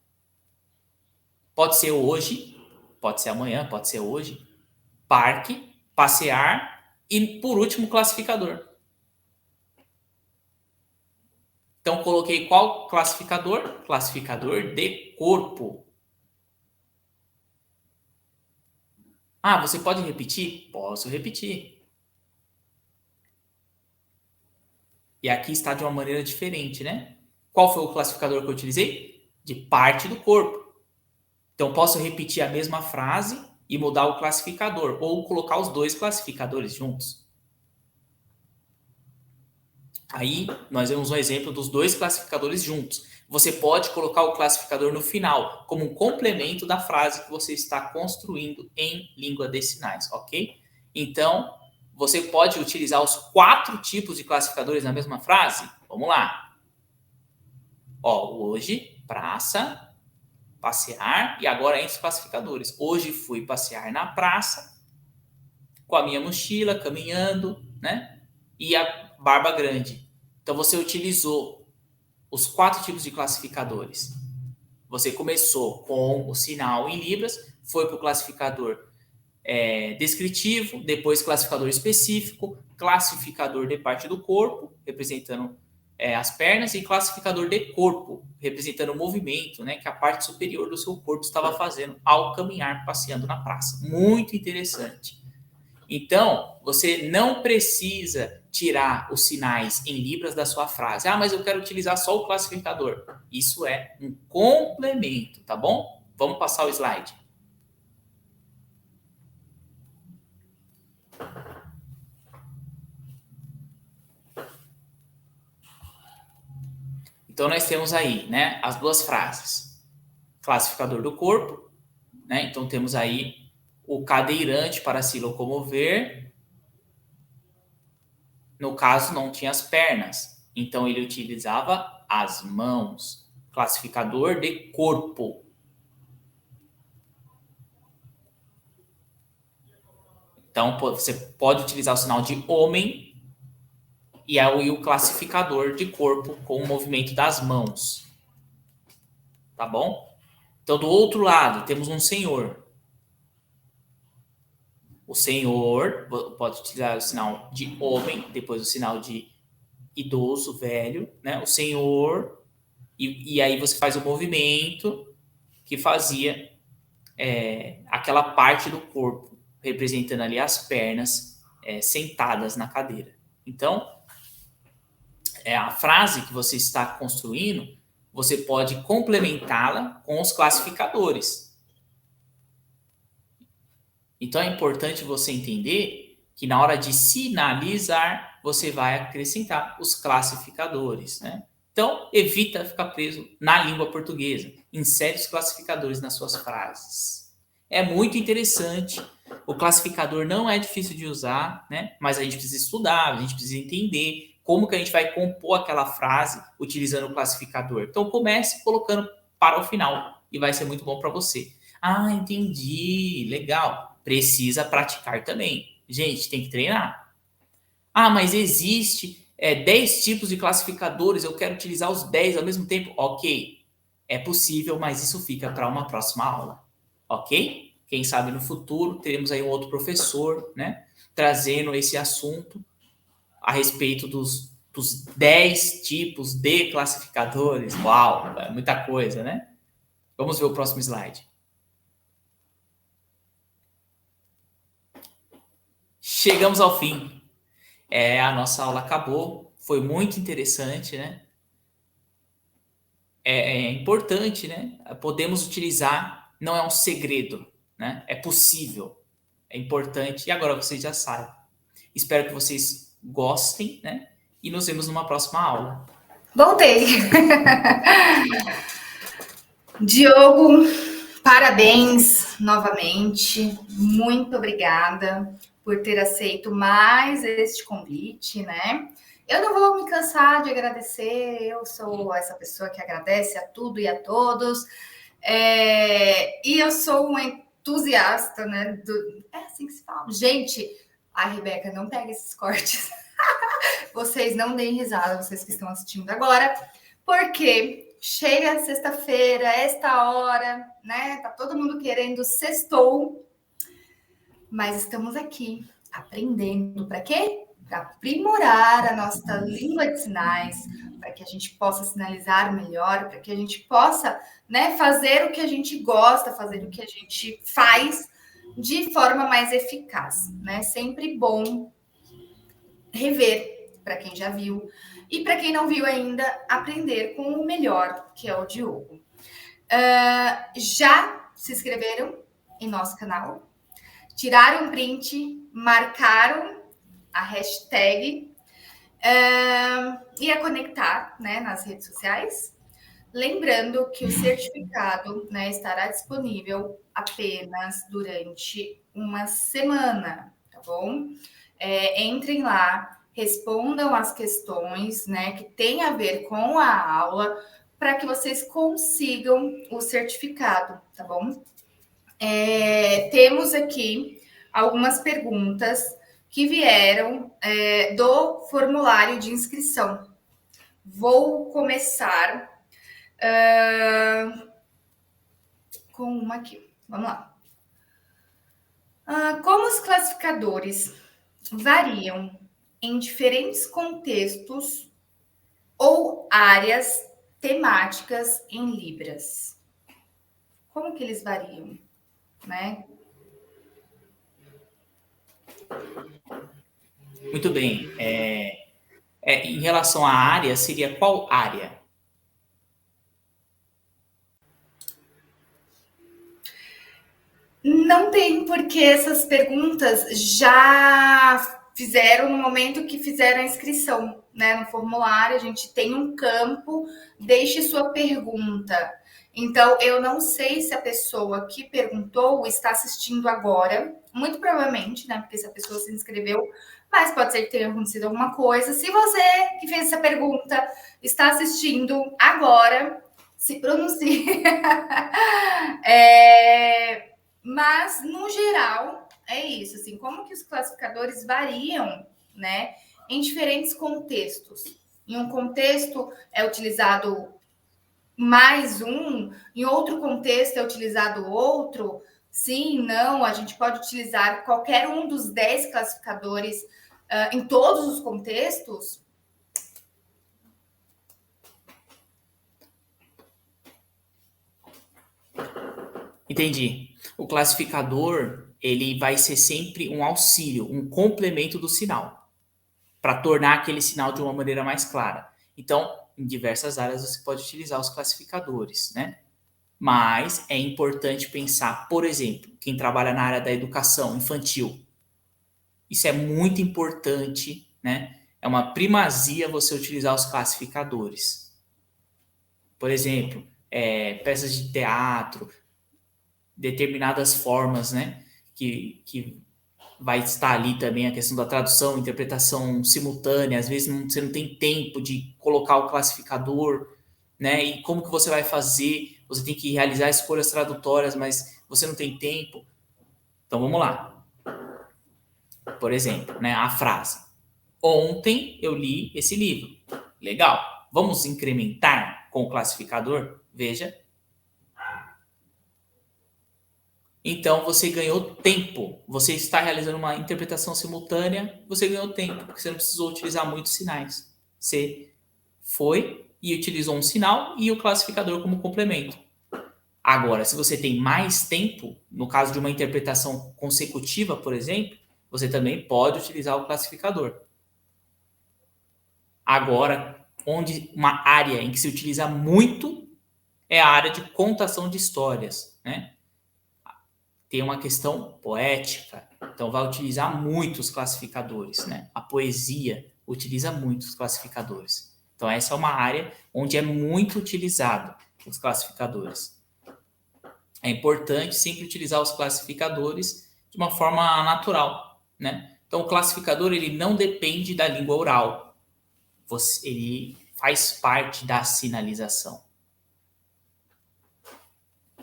Pode ser hoje, pode ser amanhã, pode ser hoje. Parque, passear e, por último, classificador. Então, coloquei qual classificador? Classificador de corpo. Ah, você pode repetir? Posso repetir. E aqui está de uma maneira diferente, né? Qual foi o classificador que eu utilizei? De parte do corpo. Então, posso repetir a mesma frase e mudar o classificador, ou colocar os dois classificadores juntos. Aí, nós vemos um exemplo dos dois classificadores juntos. Você pode colocar o classificador no final, como um complemento da frase que você está construindo em língua de sinais, ok? Então, você pode utilizar os 4 tipos de classificadores na mesma frase? Vamos lá. Ó, hoje, praça, passear, e agora entre os classificadores. Hoje fui passear na praça, com a minha mochila, caminhando, né? E a barba grande. Então, você utilizou os 4 tipos de classificadores. Você começou com o sinal em libras, foi para o classificador descritivo, depois classificador específico, classificador de parte do corpo, representando as pernas, e classificador de corpo, representando o movimento, né, que a parte superior do seu corpo estava fazendo ao caminhar, passeando na praça. Muito interessante. Então, você não precisa tirar os sinais em libras da sua frase. Ah, mas eu quero utilizar só o classificador. Isso é um complemento, tá bom? Vamos passar o slide. Então, nós temos aí, né, as duas frases. Classificador do corpo, né? Então, temos aí o cadeirante para se locomover. No caso, não tinha as pernas. Então, ele utilizava as mãos. Classificador de corpo. Então, você pode utilizar o sinal de homem e aí o classificador de corpo com o movimento das mãos. Tá bom? Então, do outro lado, temos um senhor. O senhor pode utilizar o sinal de homem, depois o sinal de idoso, velho, né? O senhor, e aí você faz o movimento que fazia aquela parte do corpo, representando ali as pernas sentadas na cadeira. Então, a frase que você está construindo, você pode complementá-la com os classificadores. Então, é importante você entender que na hora de sinalizar, você vai acrescentar os classificadores, né? Então, evita ficar preso na língua portuguesa. Insere os classificadores nas suas frases. É muito interessante. O classificador não é difícil de usar, né? Mas a gente precisa estudar, a gente precisa entender como que a gente vai compor aquela frase utilizando o classificador. Então, comece colocando para o final e vai ser muito bom para você. Ah, entendi. Legal. Precisa praticar também. Gente, tem que treinar. Ah, mas existe 10 tipos de classificadores, eu quero utilizar os 10 ao mesmo tempo. Ok, é possível, mas isso fica para uma próxima aula. Ok? Quem sabe no futuro teremos aí um outro professor, né, trazendo esse assunto a respeito dos 10 tipos de classificadores. Uau, é muita coisa, né? Vamos ver o próximo slide. Chegamos ao fim. A nossa aula acabou. Foi muito interessante, né? É importante, né? Podemos utilizar, não é um segredo, né? É possível, é importante. E agora vocês já sabem. Espero que vocês gostem, né? E nos vemos numa próxima aula. Voltei. Diogo, parabéns novamente. Muito obrigada por ter aceito mais este convite, né? Eu não vou me cansar de agradecer, eu sou essa pessoa que agradece a tudo e a todos. E eu sou um entusiasta, né? É assim que se fala. Gente, a Rebeca não pega esses cortes. Vocês não deem risada, vocês que estão assistindo agora, porque chega sexta-feira, esta hora, né? Tá todo mundo querendo sextou, mas estamos aqui aprendendo para quê? Para aprimorar a nossa língua de sinais, para que a gente possa sinalizar melhor, para que a gente possa, né, fazer o que a gente gosta, fazer o que a gente faz de forma mais eficaz, né? Sempre bom rever para quem já viu e para quem não viu ainda, aprender com o melhor, que é o Diogo. Já se inscreveram em nosso canal? Tiraram um print, marcaram a hashtag, ia conectar, né, nas redes sociais. Lembrando que o certificado, né, estará disponível apenas durante uma semana, tá bom? Entrem lá, respondam as questões, né, que tem a ver com a aula, para que vocês consigam o certificado, tá bom? Temos aqui algumas perguntas que vieram do formulário de inscrição. Vou começar com uma aqui. Vamos lá. Como os classificadores variam em diferentes contextos ou áreas temáticas em Libras? Como que eles variam, né? Muito bem. Em relação à área, seria qual área? Não tem, porque essas perguntas já fizeram no momento que fizeram a inscrição, né? No formulário, a gente tem um campo, deixe sua pergunta. Então, eu não sei se a pessoa que perguntou está assistindo agora, muito provavelmente, né? Porque se a pessoa se inscreveu, mas pode ser que tenha acontecido alguma coisa. Se você que fez essa pergunta está assistindo agora, se pronuncie. Mas, no geral, é isso, assim, como que os classificadores variam, né, em diferentes contextos. Em um contexto é utilizado mais um, em outro contexto é utilizado outro. Sim, não, a gente pode utilizar qualquer um dos 10 classificadores em todos os contextos. Entendi. O classificador, ele vai ser sempre um auxílio, um complemento do sinal, para tornar aquele sinal de uma maneira mais clara. Então, em diversas áreas você pode utilizar os classificadores, né? Mas é importante pensar, por exemplo, quem trabalha na área da educação infantil. Isso é muito importante, né? É uma primazia você utilizar os classificadores. Por exemplo, peças de teatro, determinadas formas, né? Que vai estar ali também a questão da tradução, interpretação simultânea. Às vezes você não tem tempo de colocar o classificador, né? E como que você vai fazer? Você tem que realizar escolhas tradutórias, mas você não tem tempo. Então vamos lá. Por exemplo, né, a frase: ontem eu li esse livro. Legal. Vamos incrementar com o classificador? Veja. Então você ganhou tempo. Você está realizando uma interpretação simultânea, você ganhou tempo, porque você não precisou utilizar muitos sinais. Você foi e utilizou um sinal e o classificador como complemento. Agora, se você tem mais tempo, no caso de uma interpretação consecutiva, por exemplo, você também pode utilizar o classificador. Agora, onde uma área em que se utiliza muito é a área de contação de histórias, né? Tem uma questão poética, então vai utilizar muitos classificadores, né? A poesia utiliza muitos classificadores. Então essa é uma área onde é muito utilizado os classificadores. É importante sempre utilizar os classificadores de uma forma natural, né? Então, o classificador, ele não depende da língua oral. Ele faz parte da sinalização.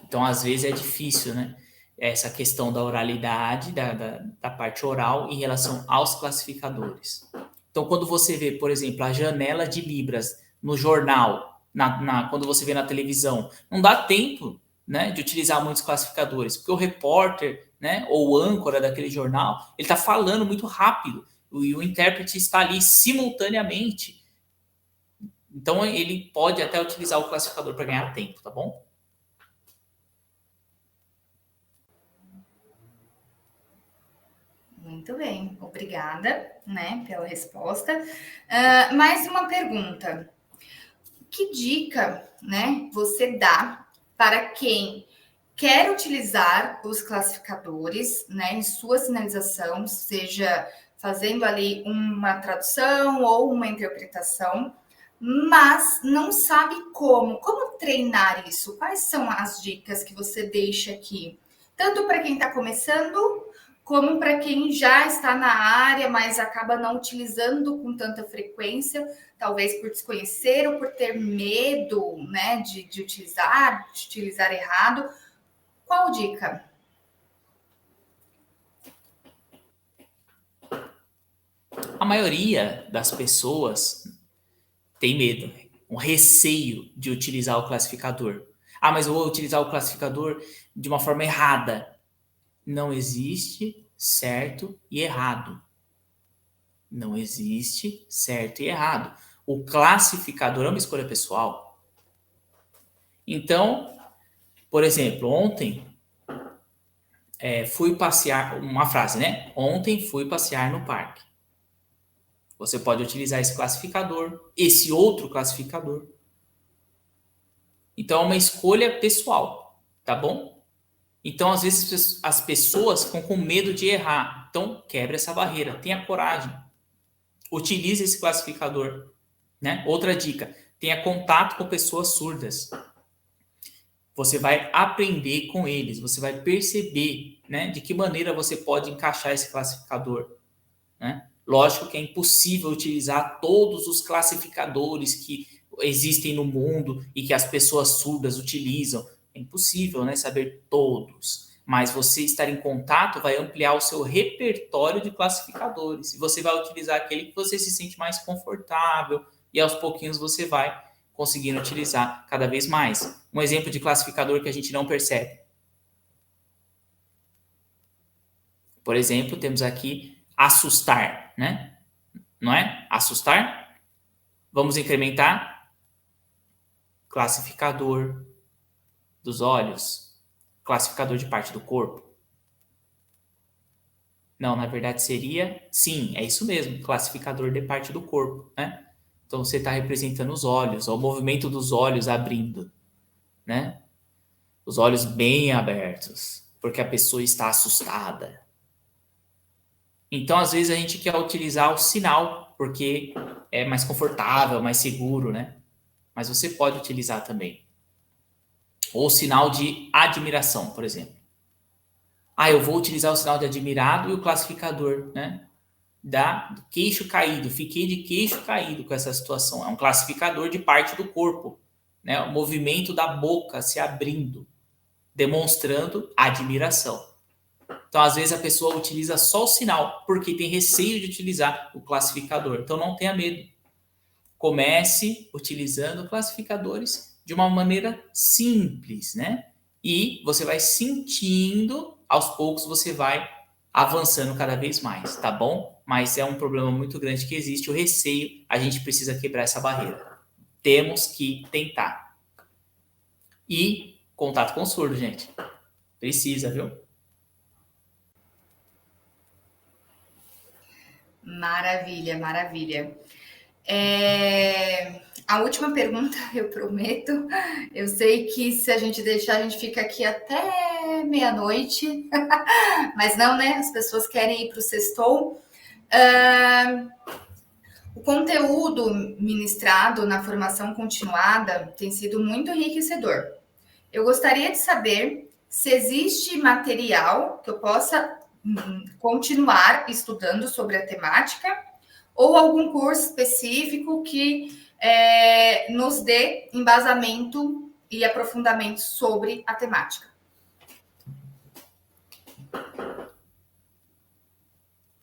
Então, às vezes, é difícil, né? Essa questão da oralidade, da parte oral, em relação aos classificadores. Então, quando você vê, por exemplo, a janela de Libras no jornal, quando você vê na televisão, não dá tempo, né, de utilizar muitos classificadores, porque o repórter, né, ou o âncora daquele jornal, ele está falando muito rápido, e o intérprete está ali simultaneamente. Então, ele pode até utilizar o classificador para ganhar tempo, tá bom? Muito bem, obrigada, né, pela resposta. Mais uma pergunta. Que dica, né, você dá para quem quer utilizar os classificadores, né, em sua sinalização, seja fazendo ali uma tradução ou uma interpretação, mas não sabe como treinar isso? Quais são as dicas que você deixa aqui? Tanto para quem está começando, como para quem já está na área, mas acaba não utilizando com tanta frequência, talvez por desconhecer ou por ter medo, né, de utilizar errado. Qual dica? A maioria das pessoas tem medo, um receio de utilizar o classificador. Ah, mas eu vou utilizar o classificador de uma forma errada. Não existe certo e errado. Não existe certo e errado. O classificador é uma escolha pessoal. Então, por exemplo, ontem fui passear, uma frase, né? Ontem fui passear no parque. Você pode utilizar esse classificador, esse outro classificador. Então, é uma escolha pessoal, tá bom? Então, às vezes, as pessoas ficam com medo de errar. Então, quebre essa barreira, tenha coragem. Utilize esse classificador, né? Outra dica, tenha contato com pessoas surdas. Você vai aprender com eles, você vai perceber, né, de que maneira você pode encaixar esse classificador, né? Lógico que é impossível utilizar todos os classificadores que existem no mundo e que as pessoas surdas utilizam. É impossível, né, saber todos. Mas você estar em contato vai ampliar o seu repertório de classificadores. E você vai utilizar aquele que você se sente mais confortável. E aos pouquinhos você vai conseguindo utilizar cada vez mais. Um exemplo de classificador que a gente não percebe. Por exemplo, temos aqui assustar, né? Não é? Assustar. Vamos incrementar. Classificador dos olhos. Classificador de parte do corpo. Não, na verdade seria... Sim, é isso mesmo. Classificador de parte do corpo, né? Então você está representando os olhos, o movimento dos olhos abrindo, né? Os olhos bem abertos, porque a pessoa está assustada. Então, às vezes, a gente quer utilizar o sinal, porque é mais confortável, mais seguro, né? Mas você pode utilizar também. Ou o sinal de admiração, por exemplo. Ah, eu vou utilizar o sinal de admirado e o classificador, né? Da queixo caído. Fiquei de queixo caído com essa situação. É um classificador de parte do corpo, né? O movimento da boca se abrindo, demonstrando admiração. Então, às vezes, a pessoa utiliza só o sinal, porque tem receio de utilizar o classificador. Então, não tenha medo. Comece utilizando classificadores de uma maneira simples, né? E você vai sentindo, aos poucos, você vai avançando cada vez mais, tá bom? Mas é um problema muito grande que existe, o receio, a gente precisa quebrar essa barreira. Temos que tentar. E contato com o surdo, gente. Precisa, viu? Maravilha, maravilha. A última pergunta, eu prometo. Eu sei que se a gente deixar, a gente fica aqui até meia-noite. Mas não, né? As pessoas querem ir para o sextou. O conteúdo ministrado na formação continuada tem sido muito enriquecedor. Eu gostaria de saber se existe material que eu possa continuar estudando sobre a temática, ou algum curso específico que nos dê embasamento e aprofundamento sobre a temática.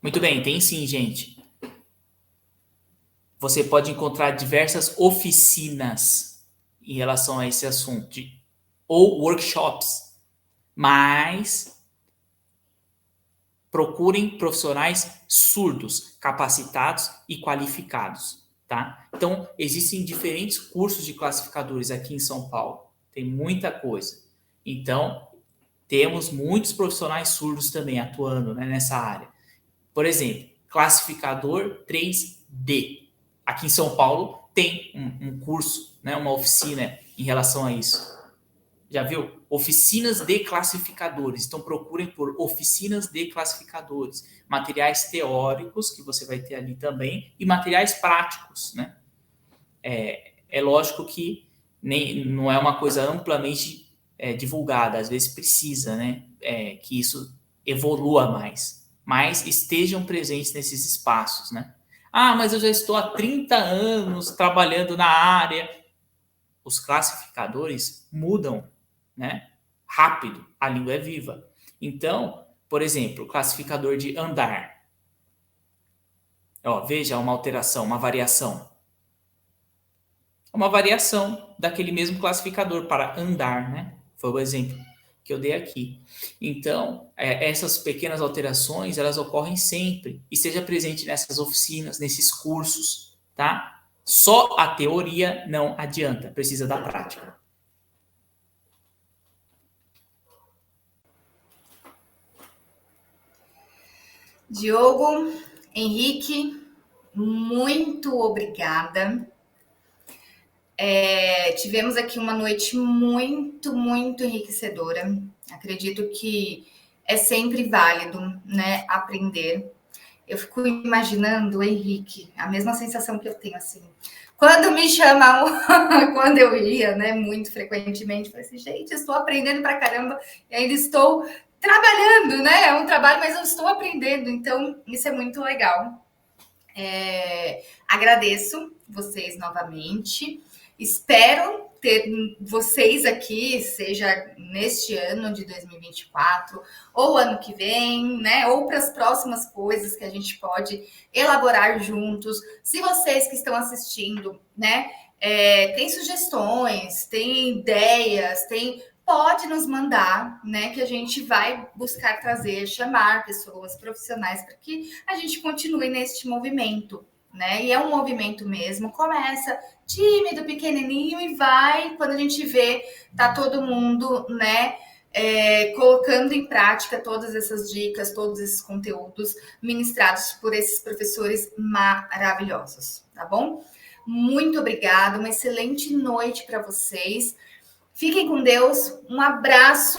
Muito bem, tem sim, gente. Você pode encontrar diversas oficinas em relação a esse assunto, ou workshops, mas procurem profissionais surdos, capacitados e qualificados, tá? Então, existem diferentes cursos de classificadores aqui em São Paulo. Tem muita coisa. Então, temos muitos profissionais surdos também atuando, né, nessa área. Por exemplo, classificador 3D. Aqui em São Paulo tem um curso, né, uma oficina em relação a isso. Já viu? Oficinas de classificadores. Então procurem por oficinas de classificadores. Materiais teóricos que você vai ter ali também e materiais práticos, né? É lógico que não é uma coisa amplamente divulgada. Às vezes precisa, né? Que isso evolua mais. Mas estejam presentes nesses espaços, né? Ah, mas eu já estou há 30 anos trabalhando na área. Os classificadores mudam, né? Rápido, a língua é viva. Então, por exemplo, o classificador de andar. Ó, veja uma alteração, uma variação. Uma variação daquele mesmo classificador para andar, né? Foi o exemplo que eu dei aqui. Então, essas pequenas alterações, elas ocorrem sempre. E seja presente nessas oficinas, nesses cursos, tá? Só a teoria não adianta, precisa da prática. Diogo, Henrique, muito obrigada. Tivemos aqui uma noite muito, muito enriquecedora. Acredito que é sempre válido, né, aprender. Eu fico imaginando, Henrique, a mesma sensação que eu tenho, assim. Quando me chamam, quando eu ia, né, muito frequentemente, eu falei assim, gente, estou aprendendo pra caramba e ainda estou trabalhando, né? É um trabalho, mas eu estou aprendendo, então isso é muito legal. Agradeço vocês novamente. Espero ter vocês aqui, seja neste ano de 2024, ou ano que vem, né? Ou para as próximas coisas que a gente pode elaborar juntos. Se vocês que estão assistindo, né, tem sugestões, tem ideias, pode nos mandar, né? Que a gente vai buscar trazer, chamar pessoas profissionais para que a gente continue neste movimento, né? E é um movimento mesmo, começa tímido, pequenininho e vai, quando a gente vê, tá todo mundo, né, colocando em prática todas essas dicas, todos esses conteúdos ministrados por esses professores maravilhosos, tá bom? Muito obrigada, uma excelente noite para vocês. Fiquem com Deus, um abraço,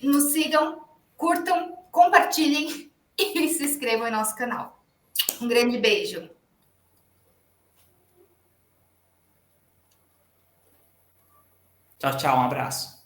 nos sigam, curtam, compartilhem e se inscrevam em nosso canal. Um grande beijo. Tchau, tchau, um abraço.